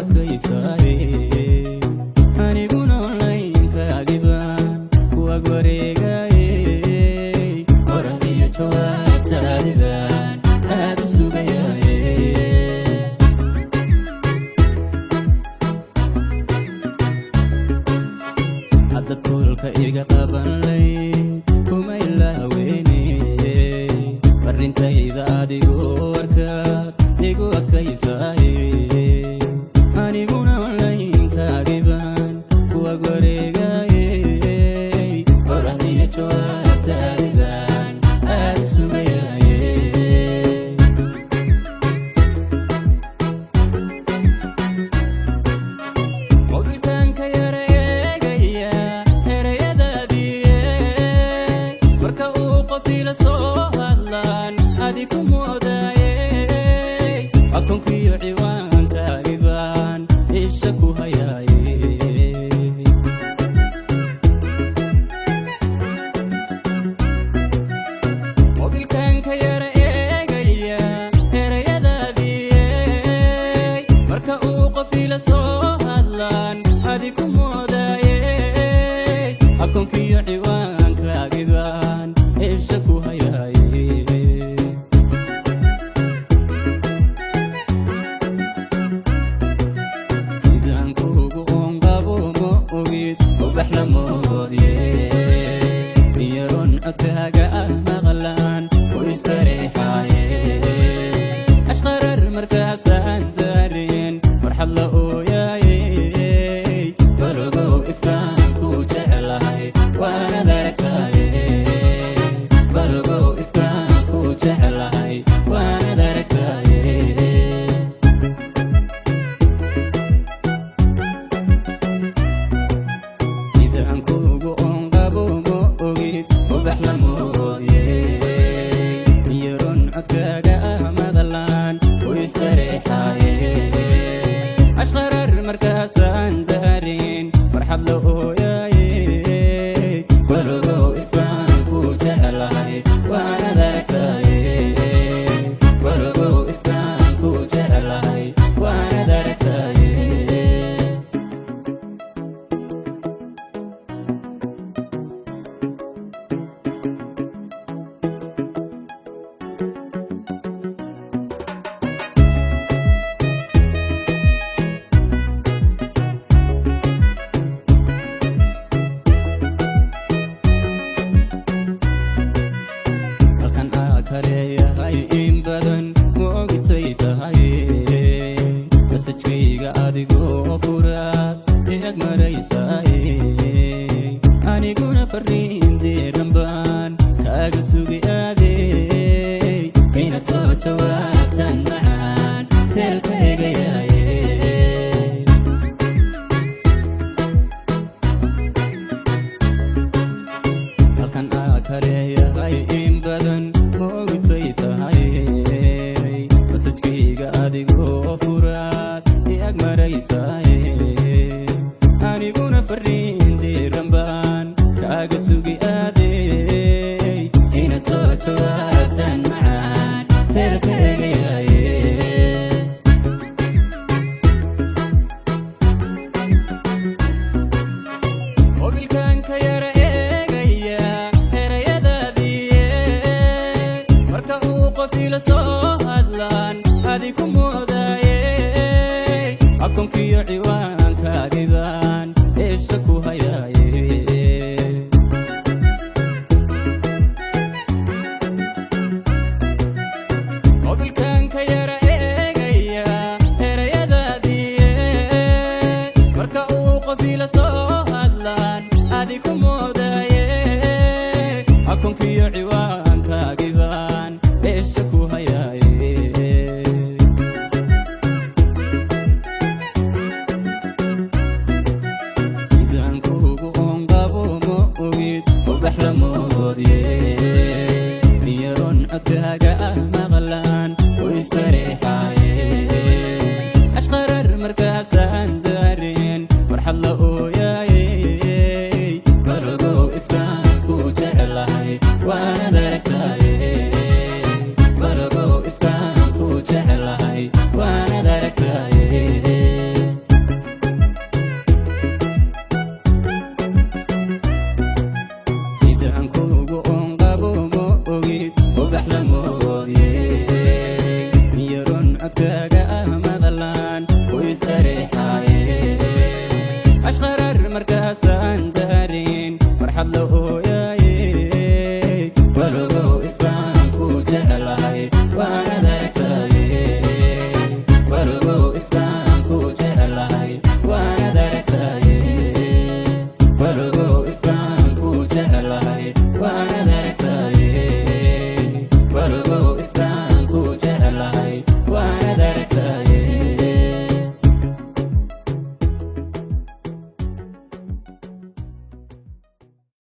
adkaysaye aniguna onlaynka agibaan kuwa wareegaye oradiyo jawaabtaadibaan aad u sugayaye haddad kulka iga qaban layd kuma ilaaweyne farintayda adigoo warkaad igu adkaysaye aniguna onlaynka agibaan kuwa wareegaye oradiyo jawaabtaadibaan aad u sugayaye mobilkanka yara eegaya erayadaadiye marka uu qof ila soo hadlaan adi ku moodaye akoonkiyo ciwaankaagibaan isha ku hayaye mobilkanka yara eegaya erayadaadiye marka uu qof ila soo hadlaan adi ku moodaye akoonkiyo ciwaankaagibaan isha ku hayaye sidaan kuugu oonqabo ma ogid ubax la moodye iyaroon codkaaga ah maqlaan u istareexaye ashqarar markaasaan daareen farxad la ooyaye balogow ifkaan ku jeclahay waanad aragtaye balogow ifkaan ku jeclahay waanad aragtaye sidaan kuugu oonqabo ma ogid ubax la moodye iyaroon codkaaga ah maqlaan u istareexaye ashqarar markaasaan daareen farxad la ooyaye balogow ifkaan ku jeclahay waanad aragtaye balogow ifkaan ku jeclahay waanad aragtaye halkan aa kareeyahay in badan ma ogitay tahay masajkayga adigoo furaad ead maraysaye aniguna farriin diiran baan kaaga sugi aadey inaad soo jawaabtaan macaan teelka egayaye halkan aa kareeyahay in badan ma ogitay tahay masajkayga adigoo furaad iag maraysaye aniguna farriin diiran baan kaaga sugi aadey inaad soo jawaabtaan macaan teelka egayaye mobilkanka yara eegaya erayadaadiye marka uu qof ila soo hadlaan adi ku moodaye akoonkiyo ciwaankaagibaan isha ku hayaye mobilkanka yara eegaya erayadaadiye marka uu qof ila soo hadlaan adi ku moodaye akoonkiyo ciwaankaagibaan isha ku hayaye sidaan kuugu oonqabo ma ogid ubax la moodye iyaroon codkaaga ah maqlaan u istareexaye ashqarar markaasaan daareen farxad la ooyaye wargo